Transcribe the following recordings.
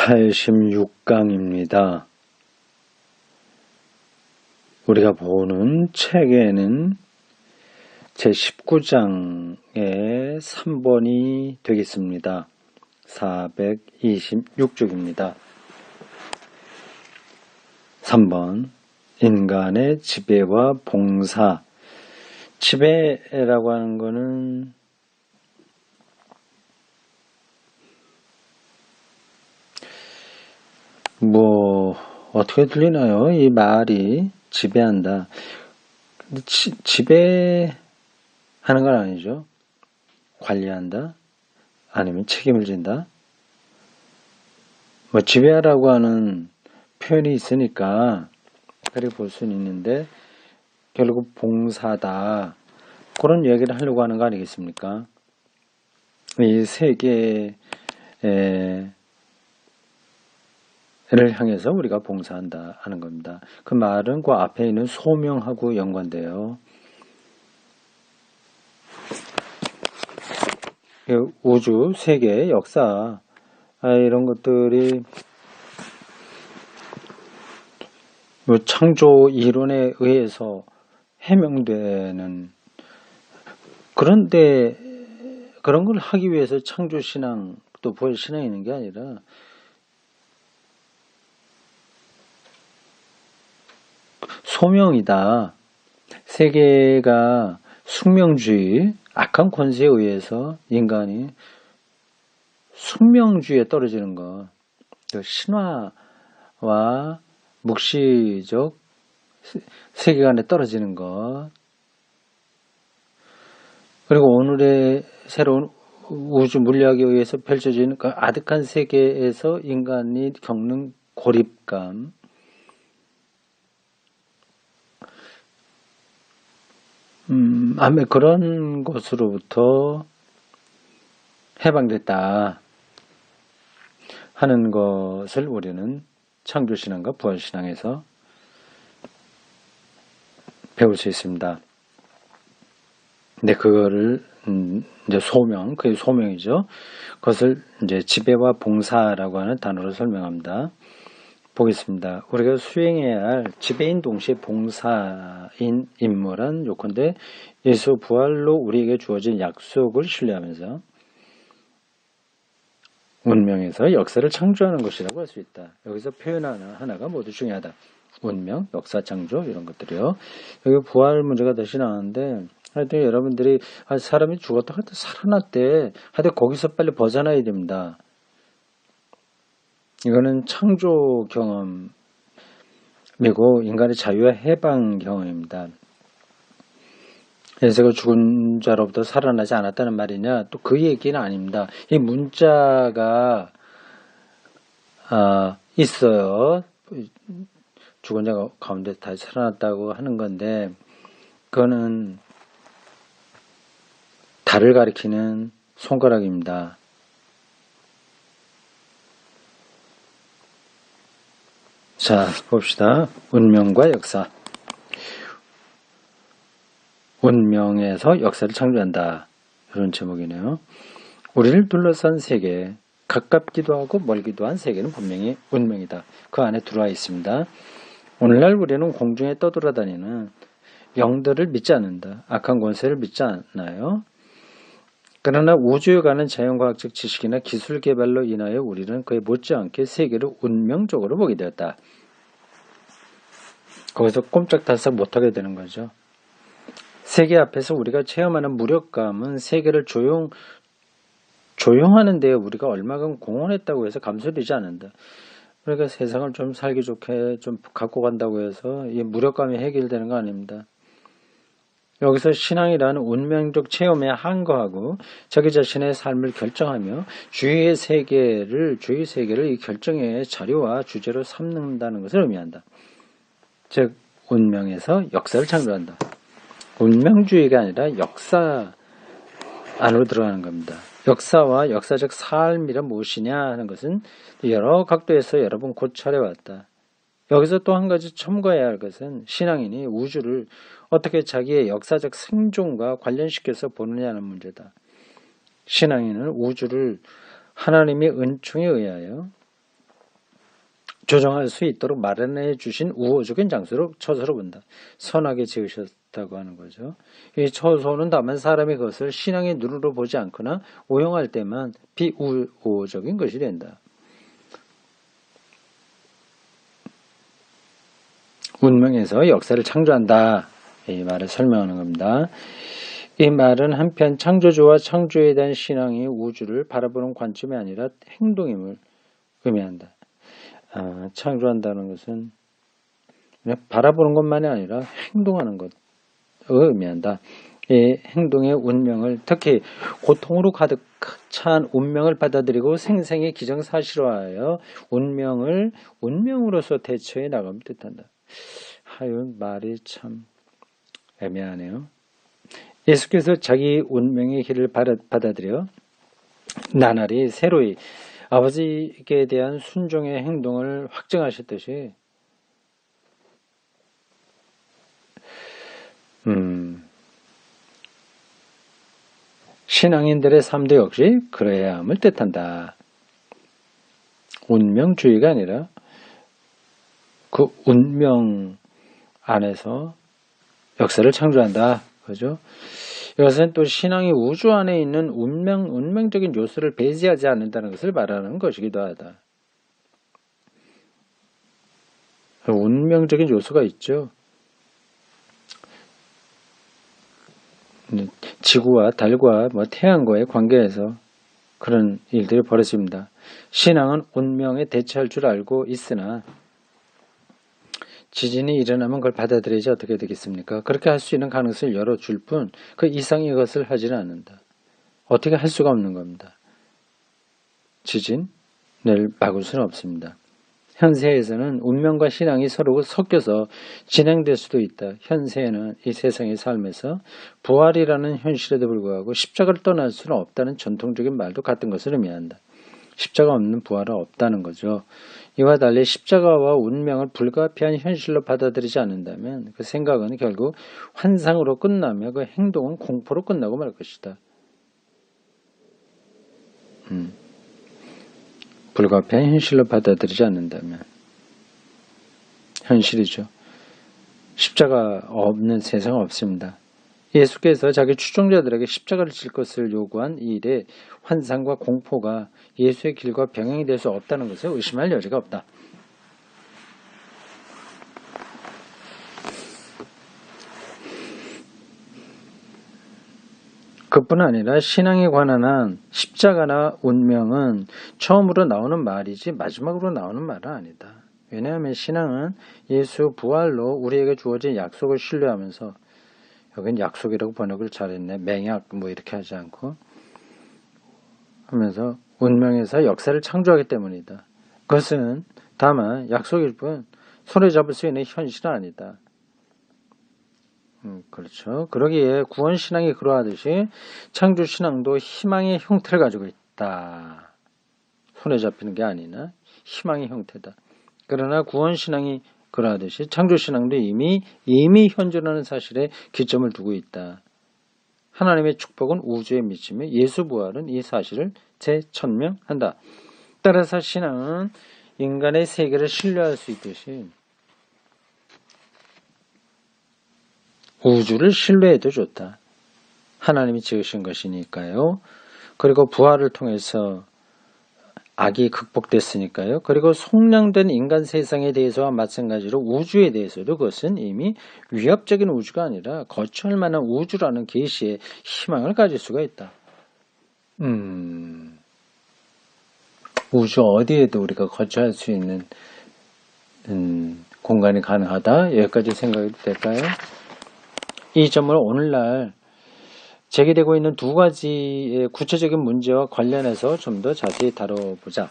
86강입니다. 우리가 보는 책에는 제19장의 3번이 되겠습니다. 426쪽입니다. 3번 인간의 지배와 봉사. 지배라고 하는 거는 어떻게 들리나요? 이 말이 지배한다. 근데 지배하는 건 아니죠. 관리한다? 아니면 책임을 진다? 지배하라고 하는 표현이 있으니까 그렇게 볼 수는 있는데 결국 봉사다. 그런 얘기를 하려고 하는 거 아니겠습니까? 이 세계를 향해서 우리가 봉사한다 하는 겁니다. 그 말은 그 앞에 있는 소명하고 연관돼요. 우주, 세계, 역사 이런 것들이 창조 이론에 의해서 해명되는 그런데 그런 걸 하기 위해서 창조신앙 또 부활신앙이 있는 게 아니라 소명이다. 세계가 숙명주의, 악한 권세에 의해서 인간이 숙명주의에 떨어지는 것, 신화와 묵시적 세계관에 떨어지는 것, 그리고 오늘의 새로운 우주 물리학에 의해서 펼쳐지는 그 아득한 세계에서 인간이 겪는 고립감, 아마 그런 것으로부터 해방됐다 하는 것을 우리는 창조신앙과 부활신앙에서 배울 수 있습니다. 근데 그거를 이제 소명, 그게 소명이죠. 그것을 이제 지배와 봉사라고 하는 단어로 설명합니다. 보겠습니다. 우리가 수행해야 할 지배인 동시에 봉사인 인물은 요컨대 예수 부활로 우리에게 주어진 약속을 신뢰하면서 운명에서 역사를 창조하는 것이라고 할 수 있다. 여기서 표현 하나가 모두 중요하다. 운명, 역사 창조 이런 것들이요. 여기 부활 문제가 다시 나오는데 하여튼 여러분들이 사람이 죽었다 하여튼 살아났대. 하여튼 거기서 빨리 벗어나야 됩니다. 이거는 창조 경험이고 인간의 자유와 해방 경험입니다. 예수가 죽은 자로부터 살아나지 않았다는 말이냐? 또 그 얘기는 아닙니다. 이 문자가 있어요. 죽은 자 가운데 다시 살아났다고 하는 건데 그거는 달을 가리키는 손가락입니다. 자, 봅시다. 운명과 역사. 운명에서 역사를 창조한다. 이런 제목이네요. 우리를 둘러싼 세계, 가깝기도 하고 멀기도 한 세계는 분명히 운명이다. 그 안에 들어와 있습니다. 오늘날 우리는 공중에 떠돌아다니는 영들을 믿지 않는다. 악한 권세를 믿지 않나요? 그러나 우주에 관한 자연과학적 지식이나 기술 개발로 인하여 우리는 그에 못지않게 세계를 운명적으로 보게 되었다. 거기서 꼼짝달싹 못하게 되는 거죠. 세계 앞에서 우리가 체험하는 무력감은 세계를 조용하는 데에 우리가 얼마간 공헌했다고 해서 감소되지 않는다. 그러니까 세상을 좀 살기 좋게 좀 갖고 간다고 해서 이 무력감이 해결되는 거 아닙니다. 여기서 신앙이라는 운명적 체험에 한거하고 자기 자신의 삶을 결정하며 주의 세계를 이 결정의 자료와 주제로 삼는다는 것을 의미한다. 즉 운명에서 역사를 창조한다. 운명주의가 아니라 역사 안으로 들어가는 겁니다. 역사와 역사적 삶이란 무엇이냐 하는 것은 여러 각도에서 여러 번 고찰해왔다. 여기서 또 한 가지 첨가해야 할 것은 신앙인이 우주를 어떻게 자기의 역사적 생존과 관련시켜서 보느냐는 문제다. 신앙인은 우주를 하나님의 은총에 의하여 조정할 수 있도록 마련해 주신 우호적인 장소로 처소로 본다. 선하게 지으셨다고 하는 거죠. 이 처소는 다만 사람이 그것을 신앙의 눈으로 보지 않거나 오용할 때만 비우호적인 것이 된다. 운명에서 역사를 창조한다. 이 말을 설명하는 겁니다. 이 말은 한편 창조주와 창조에 대한 신앙이 우주를 바라보는 관점이 아니라 행동임을 의미한다. 창조한다는 것은 그냥 바라보는 것만이 아니라 행동하는 것을 의미한다. 이 행동의 운명을, 특히 고통으로 가득 찬 운명을 받아들이고 생생히 기정사실화하여 운명을 운명으로서 대처해 나가면 뜻한다. 하여튼 말이 참 애매하네요. 예수께서 자기 운명의 길을 받아들여 나날이 새로이 아버지께 대한 순종의 행동을 확증하셨듯이 신앙인들의 삶도 역시 그래야 함을 뜻한다. 운명주의가 아니라 그 운명 안에서 역사를 창조한다. 그죠? 이것은 또 신앙이 우주 안에 있는 운명적인 요소를 배제하지 않는다는 것을 말하는 것이기도 하다. 운명적인 요소가 있죠. 지구와 달과 태양과의 관계에서 그런 일들이 벌어집니다. 신앙은 운명에 대처할 줄 알고 있으나 지진이 일어나면 그걸 받아들이지 어떻게 되겠습니까? 그렇게 할 수 있는 가능성을 열어줄 뿐 그 이상의 것을 하지는 않는다. 어떻게 할 수가 없는 겁니다. 지진을 막을 수는 없습니다. 현세에서는 운명과 신앙이 서로 섞여서 진행될 수도 있다. 현세에는 이 세상의 삶에서 부활이라는 현실에도 불구하고 십자가를 떠날 수는 없다는 전통적인 말도 같은 것을 의미한다. 십자가 없는 부활은 없다는 거죠. 이와 달리 십자가와 운명을 불가피한 현실로 받아들이지 않는다면 그 생각은 결국 환상으로 끝나며 그 행동은 공포로 끝나고 말 것이다. 불가피한 현실로 받아들이지 않는다면 현실이죠. 십자가 없는 세상은 없습니다. 예수께서 자기 추종자들에게 십자가를 질 것을 요구한 이 일에 환상과 공포가 예수의 길과 병행이 될 수 없다는 것을 의심할 여지가 없다. 그뿐 아니라 신앙에 관한 한 십자가나 운명은 처음으로 나오는 말이지 마지막으로 나오는 말은 아니다. 왜냐하면 신앙은 예수 부활로 우리에게 주어진 약속을 신뢰하면서, 여긴 약속이라고 번역을 잘했네. 맹약 이렇게 하지 않고 하면서 운명에서 역사를 창조하기 때문이다. 그것은 다만 약속일 뿐 손에 잡을 수 있는 현실은 아니다. 그렇죠. 그러기에 구원신앙이 그러하듯이 창조신앙도 희망의 형태를 가지고 있다. 손에 잡히는 게 아니나 희망의 형태다. 그러나 구원신앙이 그러하듯이 창조신앙도 이미 현존하는 사실에 기점을 두고 있다. 하나님의 축복은 우주에 미치며 예수 부활은 이 사실을 재천명한다. 따라서 신앙은 인간의 세계를 신뢰할 수 있듯이 우주를 신뢰해도 좋다. 하나님이 지으신 것이니까요. 그리고 부활을 통해서 악이 극복됐으니까요. 그리고 속량된 인간 세상에 대해서와 마찬가지로 우주에 대해서도 그것은 이미 위협적인 우주가 아니라 거처할 만한 우주라는 계시의 희망을 가질 수가 있다. 우주 어디에도 우리가 거처할 수 있는 공간이 가능하다. 여기까지 생각이 될까요? 이 점을 오늘날 제기되고 있는 두 가지의 구체적인 문제와 관련해서 좀 더 자세히 다뤄보자.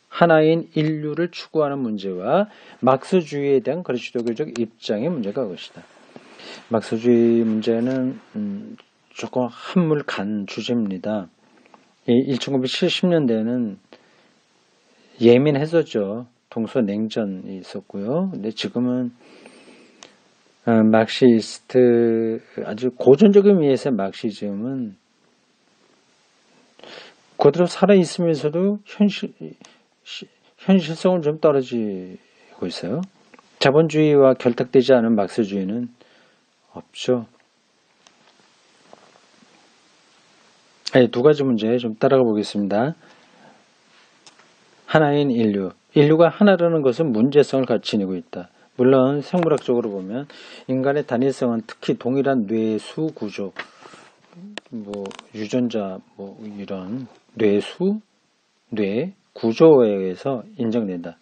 하나인 인류를 추구하는 문제와 막스주의에 대한 그리스도교적 입장의 문제가 그것이다. 막스주의 문제는 조금 한물 간 주제입니다. 1970년대에는 예민했었죠. 동서냉전이 있었고요. 근데 지금은 막시스트, 아주 고전적인 의미에서 막시즘은 그대로 살아있으면서도 현실성은 좀 떨어지고 있어요. 자본주의와 결탁되지 않은 막스주의는 없죠. 두 가지 문제 좀 따라가 보겠습니다. 하나인 인류. 인류가 하나라는 것은 문제성을 지니고 있다. 물론 생물학적으로 보면 인간의 단일성은 특히 동일한 뇌수 구조, 유전자, 이런 뇌 구조에 의해서 인정된다.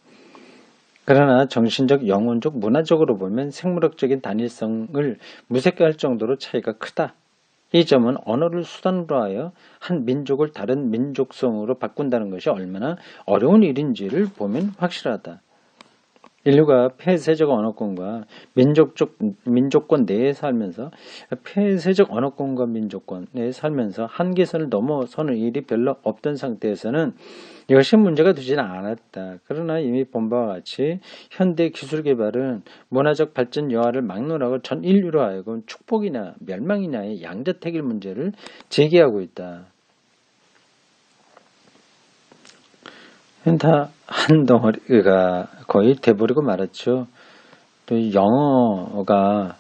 그러나 정신적, 영혼적, 문화적으로 보면 생물학적인 단일성을 무색할 정도로 차이가 크다. 이 점은 언어를 수단으로 하여 한 민족을 다른 민족성으로 바꾼다는 것이 얼마나 어려운 일인지를 보면 확실하다. 인류가 폐쇄적 언어권과 민족권 내에 살면서 폐쇄적 언어권과 민족권 내에 살면서 한계선을 넘어서는 일이 별로 없던 상태에서는 이것이 문제가 되지는 않았다. 그러나 이미 본 바와 같이 현대 기술 개발은 문화적 발전 여하를 막론하고 전 인류로 하여금 축복이냐 멸망이냐의 양자택일 문제를 제기하고 있다. 다 한 덩어리가 거의 돼버리고 말았죠. 또 영어가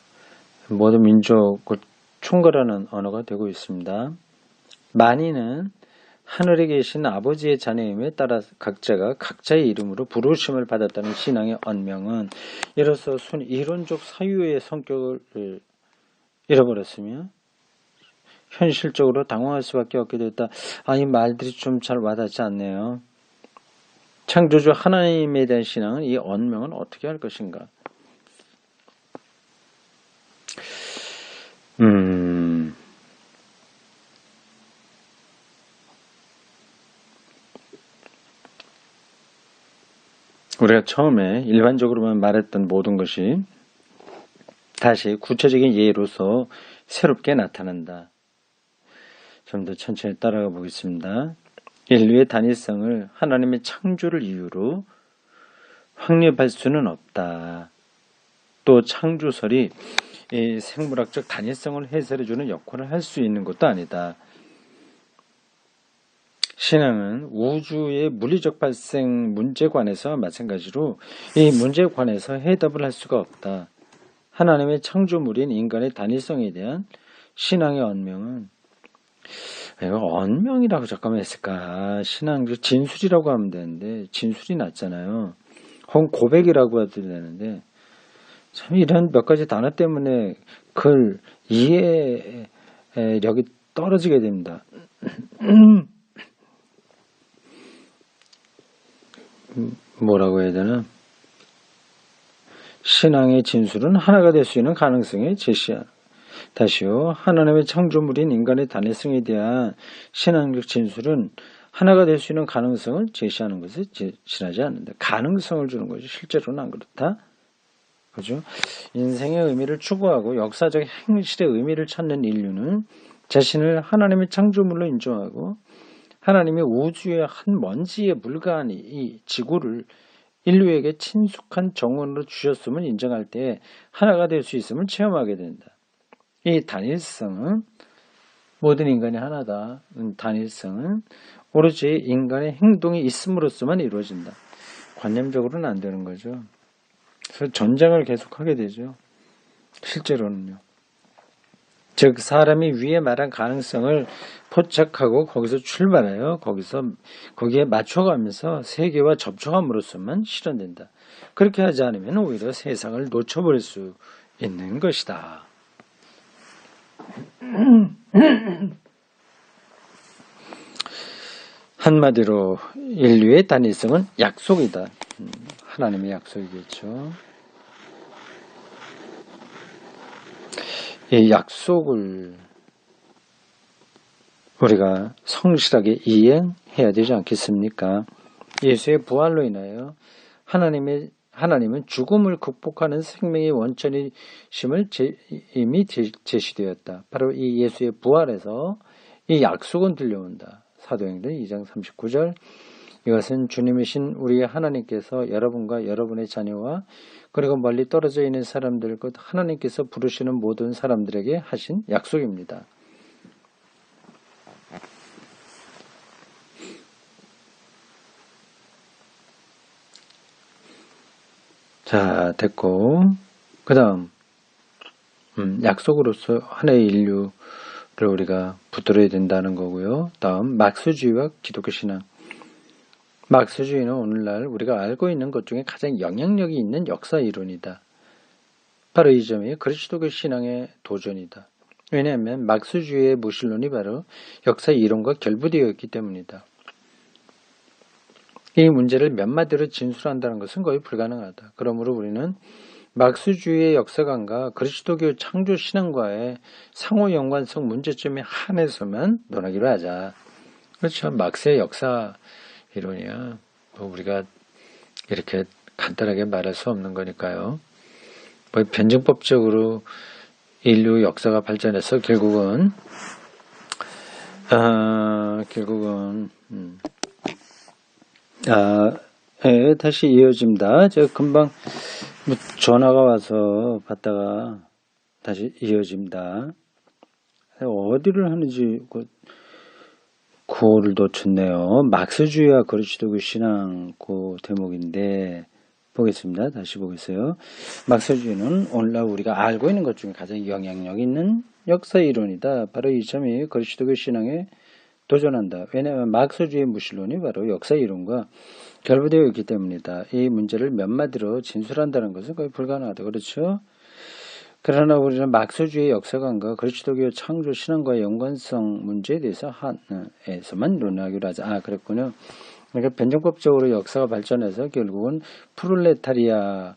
모든 민족을 총괄하는 언어가 되고 있습니다. 만인은 하늘에 계신 아버지의 자녀임에 따라 각자가 각자의 이름으로 부르심을 받았다는 신앙의 언명은 이로써 이론적 사유의 성격을 잃어버렸으며 현실적으로 당황할 수밖에 없게 됐다. 이 말들이 좀 잘 와닿지 않네요. 창조주 하나님에 대한 신앙은 이 언명은 어떻게 할 것인가? 우리가 처음에 일반적으로만 말했던 모든 것이 다시 구체적인 예로서 새롭게 나타난다. 좀 더 천천히 따라가 보겠습니다. 인류의 단일성을 하나님의 창조를 이유로 확립할 수는 없다. 또 창조설이 이 생물학적 단일성을 해설해주는 역할을 할 수 있는 것도 아니다. 신앙은 우주의 물리적 발생 문제관에서 마찬가지로 이 문제관에서 해답을 할 수가 없다. 하나님의 창조물인 인간의 단일성에 대한 신앙의 언명은 이거 언명이라고 잠깐만 했을까? 신앙 진술이라고 하면 되는데 진술이 낫잖아요. 혹은 고백이라고 해도 되는데 참 이런 몇 가지 단어 때문에 글 이해력이 떨어지게 됩니다. 뭐라고 해야 되나? 신앙의 진술은 하나가 될 수 있는 가능성을 제시하는. 다시요. 하나님의 창조물인 인간의 단일성에 대한 신앙적 진술은 하나가 될 수 있는 가능성을 제시하는 것을 제시하지 않는다. 가능성을 주는 것이 실제로는 안 그렇다. 그죠? 인생의 의미를 추구하고 역사적 행실의 의미를 찾는 인류는 자신을 하나님의 창조물로 인정하고 하나님의 우주의 한 먼지에 불과한 이 지구를 인류에게 친숙한 정원으로 주셨음을 인정할 때 하나가 될 수 있음을 체험하게 된다. 이 단일성은 모든 인간이 하나다. 단일성은 오로지 인간의 행동이 있음으로써만 이루어진다. 관념적으로는 안 되는 거죠. 그래서 전쟁을 계속하게 되죠. 실제로는요. 즉 사람이 위에 말한 가능성을 포착하고 거기서 출발해요. 거기에 맞춰가면서 세계와 접촉함으로써만 실현된다. 그렇게 하지 않으면 오히려 세상을 놓쳐버릴 수 있는 것이다. 한마디로 인류의 단일성은 약속이다. 하나님의 약속이겠죠. 이 약속을 우리가 성실하게 이행해야 되지 않겠습니까? 예수의 부활로 인하여 하나님은 죽음을 극복하는 생명의 원천이심을 이미 제시되었다. 바로 이 예수의 부활에서 이 약속은 들려온다. 사도행전 2장 39절. 이것은 주님이신 우리 하나님께서 여러분과 여러분의 자녀와 그리고 멀리 떨어져 있는 사람들 곧 하나님께서 부르시는 모든 사람들에게 하신 약속입니다. 자, 됐고. 그 다음, 약속으로서 하나의 인류를 우리가 붙들어야 된다는 거고요. 다음, 막스주의와 기독교 신앙. 막스주의는 오늘날 우리가 알고 있는 것 중에 가장 영향력이 있는 역사 이론이다. 바로 이 점이 그리스도교 신앙의 도전이다. 왜냐하면 막스주의의 무신론이 바로 역사 이론과 결부되어 있기 때문이다. 이 문제를 몇 마디로 진술한다는 것은 거의 불가능하다. 그러므로 우리는 막스주의의 역사관과 그리스도교 창조 신앙과의 상호 연관성 문제점에 한해서만 논하기로 하자. 그렇죠. 막스의 역사 이론이야. 뭐 우리가 이렇게 간단하게 말할 수 없는 거니까요. 뭐 변증법적으로 인류 역사가 발전해서 결국은 다시 이어집니다. 제가 금방 전화가 와서 받다가 다시 이어집니다. 어디를 하는지 그거를 놓쳤네요. 막스주의와 그리스도교 신앙 그 대목인데 보겠습니다. 다시 보겠어요. 막스주의는 오늘날 우리가 알고 있는 것 중에 가장 영향력 있는 역사 이론이다. 바로 이 점이 그리스도교 신앙에 도전한다. 왜냐하면 막스주의 무신론이 바로 역사 이론과 결부되어 있기 때문이다. 이 문제를 몇 마디로 진술한다는 것은 거의 불가능하다. 그렇죠? 그러나 우리는 막스주의 역사관과 그리스도교 창조 신앙과의 연관성 문제에 대해서 한에서만 논하기로 하자. 그랬군요. 그러니까 변증법적으로 역사가 발전해서 결국은 프롤레타리아의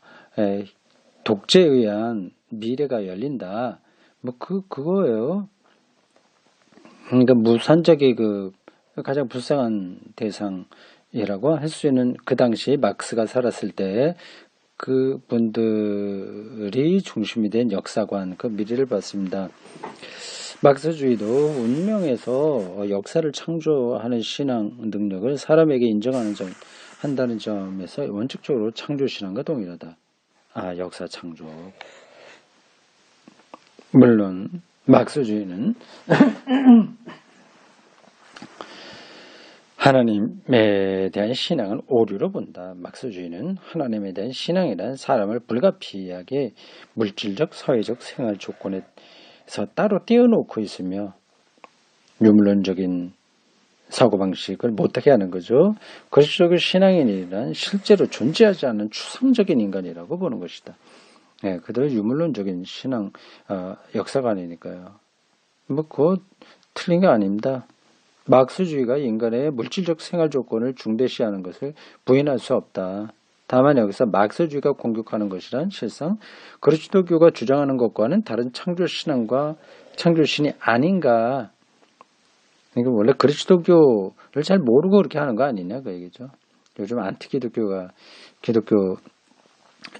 독재에 의한 미래가 열린다. 뭐 그거예요. 그러니까 무산적의 가장 불쌍한 대상이라고 할 수 있는 그 당시 막스가 살았을 때 그분들이 중심이 된 역사관, 그 미래를 봤습니다. 막스주의도 운명에서 역사를 창조하는 신앙 능력을 사람에게 한다는 점에서 원칙적으로 창조신앙과 동일하다. 역사 창조. 물론 막스주의는 하나님에 대한 신앙은 오류로 본다. 막스주의는 하나님에 대한 신앙이란 사람을 불가피하게 물질적, 사회적 생활 조건에서 따로 떼어놓고 있으며 유물론적인 사고방식을 못하게 하는 거죠. 그리스도교 신앙인이란 실제로 존재하지 않는 추상적인 인간이라고 보는 것이다. 그들은 유물론적인 신앙 역사관이니까요. 그거 틀린 게 아닙니다. 막스주의가 인간의 물질적 생활 조건을 중대시하는 것을 부인할 수 없다. 다만 여기서 막스주의가 공격하는 것이란 실상 그리스도교가 주장하는 것과는 다른 창조신앙과 창조신이 아닌가. 그러니까 원래 그리스도교를 잘 모르고 그렇게 하는 거 아니냐 그 얘기죠. 요즘 안티기독교가 기독교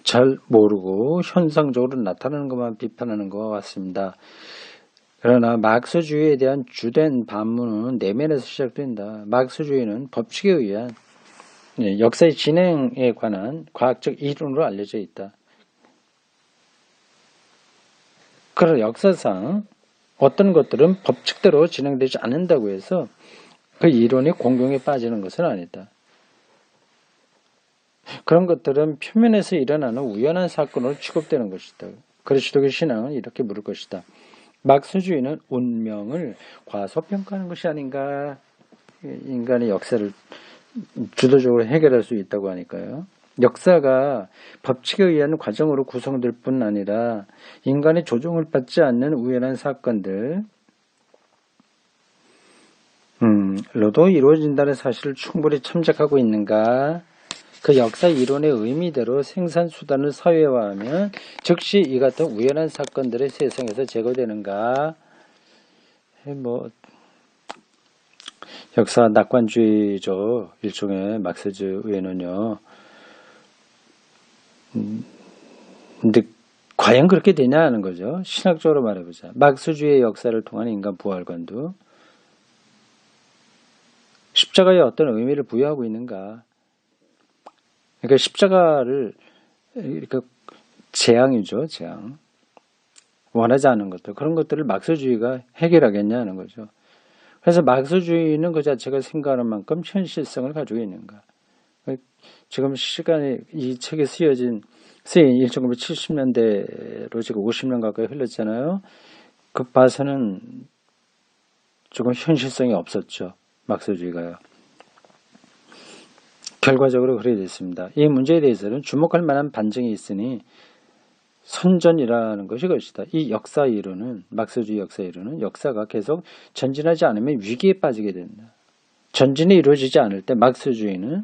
잘 모르고 현상적으로 나타나는 것만 비판하는 것 같습니다. 그러나 막스주의에 대한 주된 반문은 내면에서 시작된다. 막스주의는 법칙에 의한 역사의 진행에 관한 과학적 이론으로 알려져 있다. 그러나 역사상 어떤 것들은 법칙대로 진행되지 않는다고 해서 그 이론이 공경에 빠지는 것은 아니다. 그런 것들은 표면에서 일어나는 우연한 사건으로 취급되는 것이다. 그리스도교 신앙은 이렇게 물을 것이다. 막스주의는 운명을 과소평가하는 것이 아닌가. 인간의 역사를 주도적으로 해결할 수 있다고 하니까요. 역사가 법칙에 의한 과정으로 구성될 뿐 아니라 인간의 조종을 받지 않는 우연한 사건들 로도 이루어진다는 사실을 충분히 참작하고 있는가. 그 역사 이론의 의미대로 생산수단을 사회화하면 즉시 이 같은 우연한 사건들의 세상에서 제거되는가. 역사 낙관주의죠. 일종의 막스주의는요. 근데 과연 그렇게 되냐 하는 거죠. 신학적으로 말해보자. 막스주의의 역사를 통한 인간 부활관도 십자가에 어떤 의미를 부여하고 있는가. 그러니까 십자가를 이렇게 재앙이죠. 재앙. 원하지 않은 것들. 그런 것들을 막스주의가 해결하겠냐는 거죠. 그래서 막스주의는 그 자체가 생각하는 만큼 현실성을 가지고 있는가. 지금 시간이 이 책에 쓰인 1970년대로 지금 50년 가까이 흘렀잖아요. 그 봐서는 조금 현실성이 없었죠. 막스주의가요. 결과적으로 그래 됐습니다. 이 문제에 대해서는 주목할 만한 반증이 있으니 선전이라는 것이 것이다. 이 역사 이론은, 막스주의 역사 이론은 역사가 계속 전진하지 않으면 위기에 빠지게 된다. 전진이 이루어지지 않을 때 막스주의는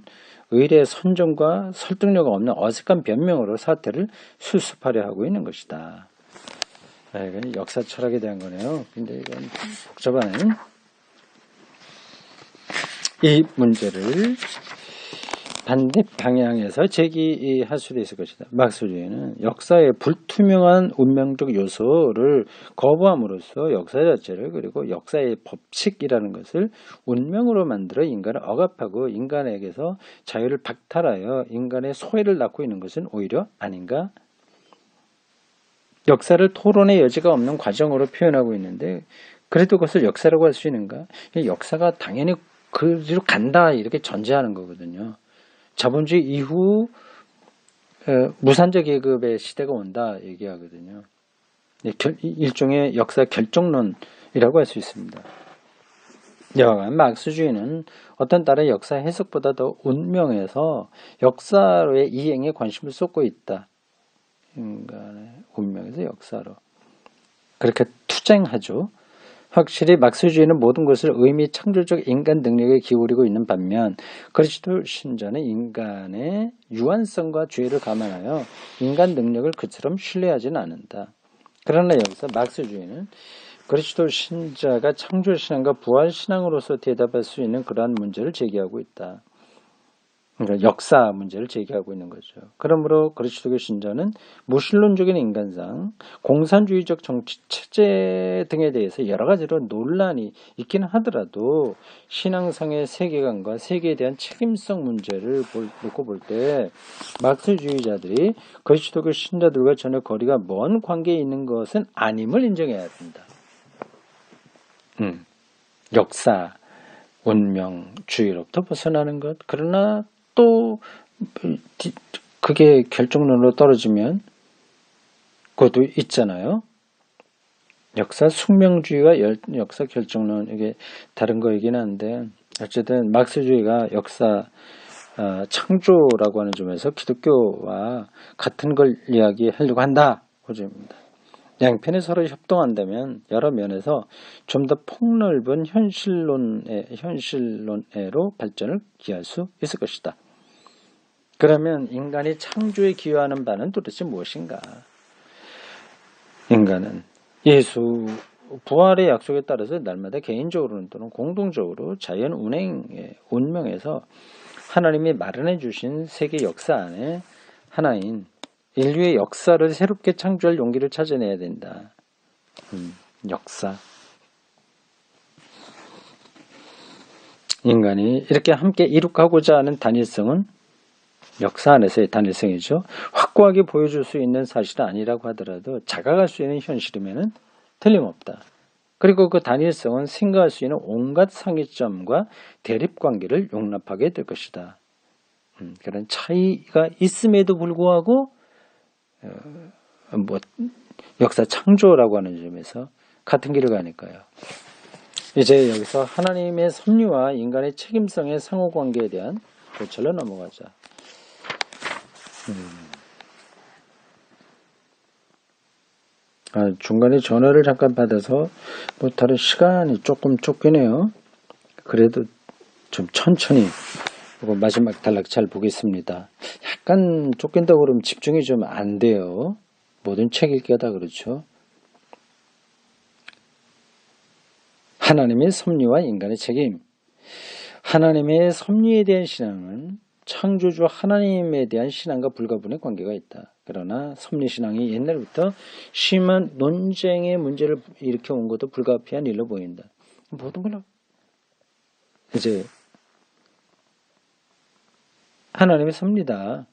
의례의 선전과 설득력 없는 어색한 변명으로 사태를 수습하려 하고 있는 것이다. 이건 역사 철학에 대한 거네요. 근데 이건 복잡한 이 문제를 반대 방향에서 제기할 수도 있을 것이다. 막스주의는 역사의 불투명한 운명적 요소를 거부함으로써 역사 자체를 그리고 역사의 법칙이라는 것을 운명으로 만들어 인간을 억압하고 인간에게서 자유를 박탈하여 인간의 소외를 낳고 있는 것은 오히려 아닌가? 역사를 토론의 여지가 없는 과정으로 표현하고 있는데 그래도 그것을 역사라고 할 수 있는가? 역사가 당연히 그리로 간다 이렇게 전제하는 거거든요. 자본주의 이후 무산자 계급의 시대가 온다 얘기하거든요. 일종의 역사 결정론이라고 할 수 있습니다. 여하간 막스주의는 어떤 다른 역사 해석보다 더 운명에서 역사로의 이행에 관심을 쏟고 있다. 인간의 운명에서 역사로 그렇게 투쟁하죠. 확실히 막스주의는 모든 것을 의미 창조적 인간 능력에 기울이고 있는 반면 그리스도 신자는 인간의 유한성과 죄를 감안하여 인간 능력을 그처럼 신뢰하지는 않는다. 그러나 여기서 막스주의는 그리스도 신자가 창조신앙과 부활신앙으로서 대답할 수 있는 그러한 문제를 제기하고 있다. 그러니까 역사 문제를 제기하고 있는 거죠. 그러므로 그리스도교 신자는 무신론적인 인간상, 공산주의적 정치 체제 등에 대해서 여러 가지로 논란이 있기는 하더라도 신앙상의 세계관과 세계에 대한 책임성 문제를 놓고 볼 때 막스주의자들이 그리스도교 신자들과 전혀 거리가 먼 관계에 있는 것은 아님을 인정해야 된다. 역사, 운명주의로부터 벗어나는 것. 그러나 또 그게 결정론으로 떨어지면 그것도 있잖아요. 역사 숙명주의와 역사 결정론 이게 다른 거이긴 한데 어쨌든 막스주의가 역사 창조라고 하는 점에서 기독교와 같은 걸 이야기하려고 한다. 고점입니다. 양편이 서로 협동한다면 여러 면에서 좀 더 폭넓은 현실론애로 발전을 기할 수 있을 것이다. 그러면 인간이 창조에 기여하는 바는 도대체 무엇인가? 인간은 예수 부활의 약속에 따라서 날마다 개인적으로는 또는 공동적으로 자연 운행의 운명에서 하나님이 마련해 주신 세계 역사 안에 하나인 인류의 역사를 새롭게 창조할 용기를 찾아내야 된다. 역사. 인간이 이렇게 함께 이룩하고자 하는 단일성은 역사 안에서의 단일성이죠. 확고하게 보여줄 수 있는 사실은 아니라고 하더라도 자각할 수 있는 현실이면 틀림없다. 그리고 그 단일성은 생각할 수 있는 온갖 상이점과 대립관계를 용납하게 될 것이다. 그런 차이가 있음에도 불구하고 역사 창조라고 하는 점에서 같은 길을 가니까요. 이제 여기서 하나님의 섭리와 인간의 책임성의 상호관계에 대한 고찰로 넘어가자. 중간에 전화를 잠깐 받아서 다른 시간이 조금 쫓기네요. 그래도 좀 천천히 마지막 단락 잘 보겠습니다. 약간 쫓긴다고 그러면 집중이 좀 안 돼요. 모든 책 읽기가 다 그렇죠. 하나님의 섭리와 인간의 책임. 하나님의 섭리에 대한 신앙은 창조주 하나님에 대한 신앙과 불가분의 관계가 있다. 그러나 섭리신앙이 옛날부터 심한 논쟁의 문제를 일으켜온 것도 불가피한 일로 보인다. 모든 걸 이제 하나님의 섭리다.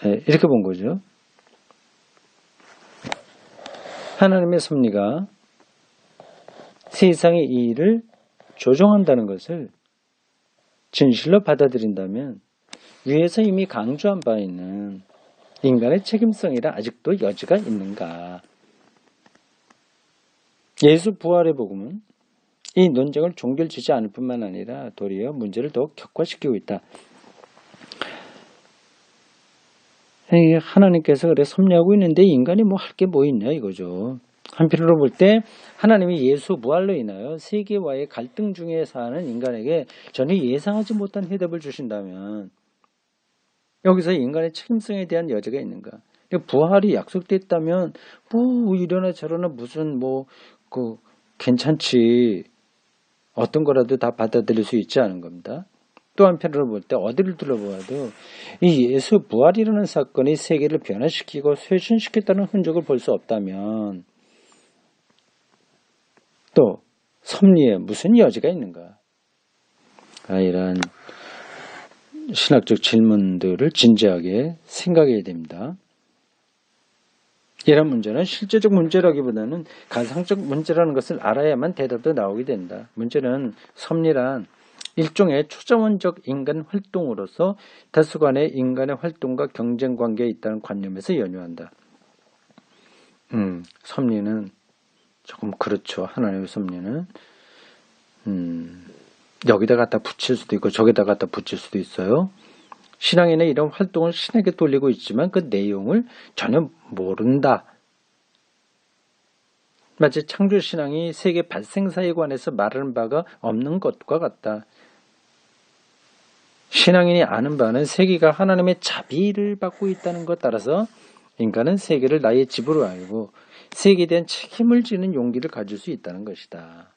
이렇게 본 거죠. 하나님의 섭리가 세상의 이 일을 조정한다는 것을 진실로 받아들인다면 위에서 이미 강조한 바 있는 인간의 책임성이라 아직도 여지가 있는가? 예수 부활의 복음은 이 논쟁을 종결지지 않을 뿐만 아니라 도리어 문제를 더 격화시키고 있다. 하나님께서 그래 섭리하고 있는데 인간이 뭐 할 게 뭐 있냐 이거죠. 한편으로 볼 때 하나님이 예수 부활로 인하여 세계와의 갈등 중에 사는 인간에게 전혀 예상하지 못한 해답을 주신다면 여기서 인간의 책임성에 대한 여지가 있는가? 부활이 약속됐다면 뭐 이러나 저러나 무슨 괜찮지. 어떤 거라도 다 받아들일 수 있지 않은 겁니다. 또 한편으로 볼 때 어디를 둘러보아도 이 예수 부활이라는 사건이 세계를 변화시키고 쇄신시켰다는 흔적을 볼 수 없다면 또 섭리에 무슨 여지가 있는가? 이런 신학적 질문들을 진지하게 생각해야 됩니다. 이런 문제는 실제적 문제라기보다는 가상적 문제라는 것을 알아야만 대답도 나오게 된다. 문제는 섭리란 일종의 초자원적 인간 활동으로서 다수간의 인간의 활동과 경쟁 관계에 있다는 관념에서 연유한다. 섭리는 조금 그렇죠. 하나님의 섭리는 여기다 갖다 붙일 수도 있고 저기다 갖다 붙일 수도 있어요. 신앙인의 이런 활동을 신에게 돌리고 있지만 그 내용을 전혀 모른다. 마치 창조신앙이 세계 발생사에 관해서 말하는 바가 없는 것과 같다. 신앙인이 아는 바는 세계가 하나님의 자비를 받고 있다는 것 따라서 인간은 세계를 나의 집으로 알고 세계에 대한 책임을 지는 용기를 가질 수 있다는 것이다.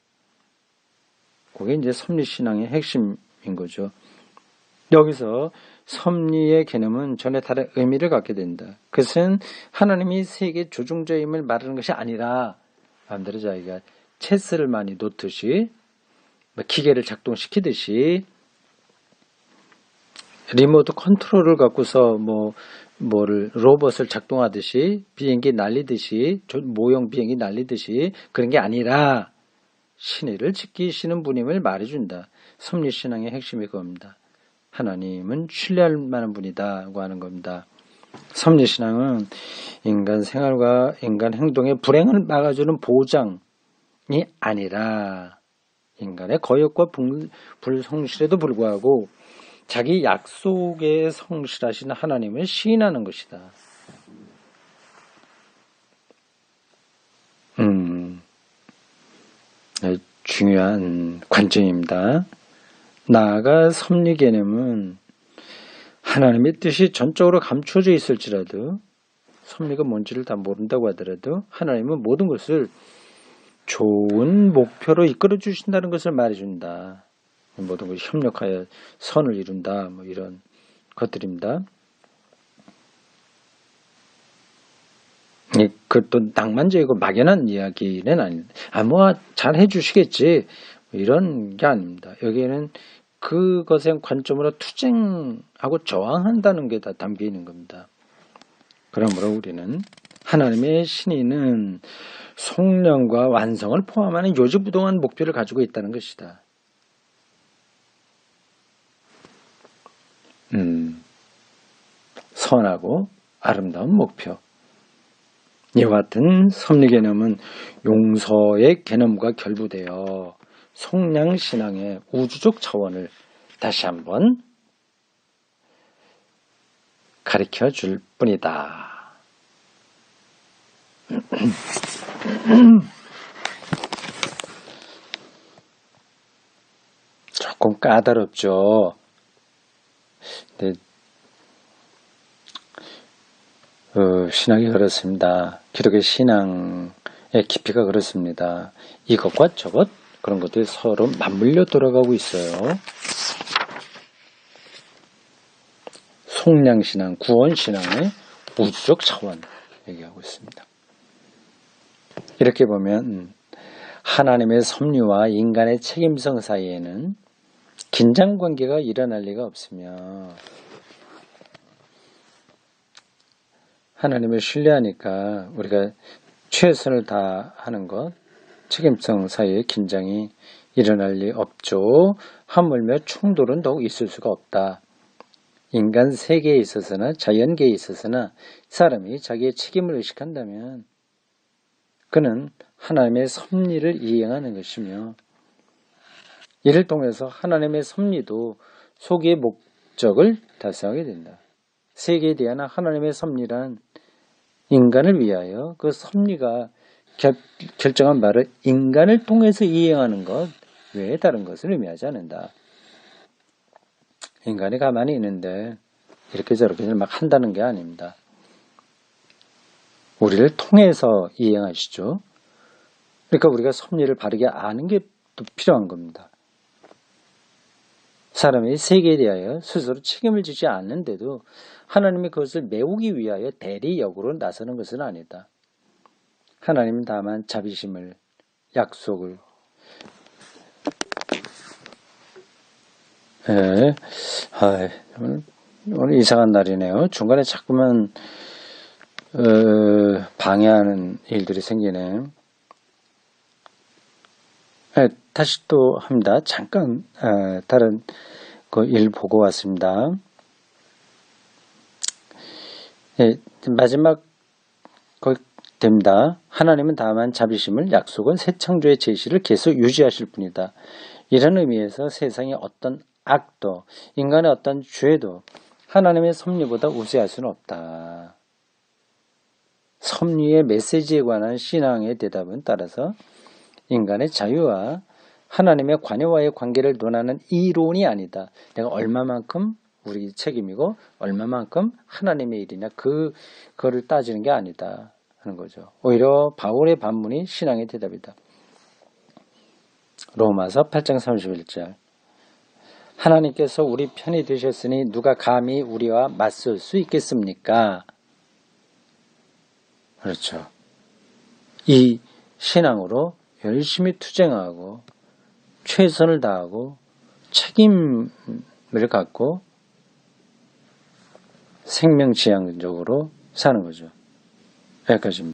그게 이제 섭리신앙의 핵심인 거죠. 여기서 섭리의 개념은 전혀 다른 의미를 갖게 된다. 그것은 하나님이 세계 조종자임을 말하는 것이 아니라 마음대로 자기가 체스를 많이 놓듯이 기계를 작동시키듯이 리모트 컨트롤을 갖고서 로봇을 작동하듯이 비행기 날리듯이 모형 비행기 날리듯이 그런 게 아니라 신의를 지키시는 분임을 말해준다. 섭리신앙의 핵심이 그겁니다. 하나님은 신뢰할 만한 분이다고 하는 겁니다. 섭리신앙은 인간 생활과 인간 행동의 불행을 막아주는 보장이 아니라 인간의 거역과 불성실에도 불구하고 자기 약속에 성실하신 하나님을 시인하는 것이다. 중요한 관점입니다. 나아가 섭리 개념은 하나님의 뜻이 전적으로 감춰져 있을지라도 섭리가 뭔지를 다 모른다고 하더라도 하나님은 모든 것을 좋은 목표로 이끌어 주신다는 것을 말해준다. 모든 것이 협력하여 선을 이룬다. 이런 것들입니다. 그것도 낭만적이고 막연한 이야기는 아닙니다. 잘 해주시겠지. 이런 게 아닙니다. 여기에는 그것의 관점으로 투쟁하고 저항한다는 게 다 담겨 있는 겁니다. 그러므로 우리는 하나님의 신의는 속량과 완성을 포함하는 요지부동한 목표를 가지고 있다는 것이다. 선하고 아름다운 목표. 이와 같은 섭리 개념은 용서의 개념과 결부되어 속량신앙의 우주적 차원을 다시 한번 가르쳐 줄 뿐이다. 조금 까다롭죠. 근데 신앙이 그렇습니다. 기독의 신앙의 깊이가 그렇습니다. 이것과 저것 그런 것들이 서로 맞물려 돌아가고 있어요. 속량신앙, 구원신앙의 우주적 차원 얘기하고 있습니다. 이렇게 보면 하나님의 섭리와 인간의 책임성 사이에는 긴장관계가 일어날 리가 없으며 하나님을 신뢰하니까 우리가 최선을 다하는 것, 책임성 사이에 긴장이 일어날 리 없죠. 하물며 충돌은 더욱 있을 수가 없다. 인간 세계에 있어서나 자연계에 있어서나 사람이 자기의 책임을 의식한다면 그는 하나님의 섭리를 이행하는 것이며 이를 통해서 하나님의 섭리도 소기의 목적을 달성하게 된다. 세계에 대한 하나님의 섭리란 인간을 위하여 그 섭리가 결정한 바를 인간을 통해서 이행하는 것 외에 다른 것을 의미하지 않는다. 인간이 가만히 있는데 이렇게 저렇게 막 한다는 게 아닙니다. 우리를 통해서 이행하시죠. 그러니까 우리가 섭리를 바르게 아는 게 또 필요한 겁니다. 사람이 세계에 대하여 스스로 책임을 지지 않는데도 하나님이 그것을 메우기 위하여 대리역으로 나서는 것은 아니다. 하나님은 다만 자비심을, 약속을 오늘 이상한 날이네요. 중간에 자꾸만 방해하는 일들이 생기네. 다시 또 합니다. 잠깐 다른 그 일 보고 왔습니다. 마지막 거의 됩니다. 하나님은 다만 자비심을, 약속은 새 창조의 제시를 계속 유지하실 뿐이다. 이런 의미에서 세상의 어떤 악도, 인간의 어떤 죄도 하나님의 섭리보다 우세할 수는 없다. 섭리의 메시지에 관한 신앙의 대답은 따라서 인간의 자유와 하나님의 관여와의 관계를 논하는 이론이 아니다. 내가 얼마만큼 우리 책임이고 얼마만큼 하나님의 일이냐 그거를 따지는 게 아니다 하는 거죠. 오히려 바울의 반문이 신앙의 대답이다. 로마서 8장 31절 하나님께서 우리 편이 되셨으니 누가 감히 우리와 맞설 수 있겠습니까? 그렇죠. 이 신앙으로 열심히 투쟁하고 최선을 다하고 책임을 갖고 생명지향적으로 사는 거죠. 여기까지입니다.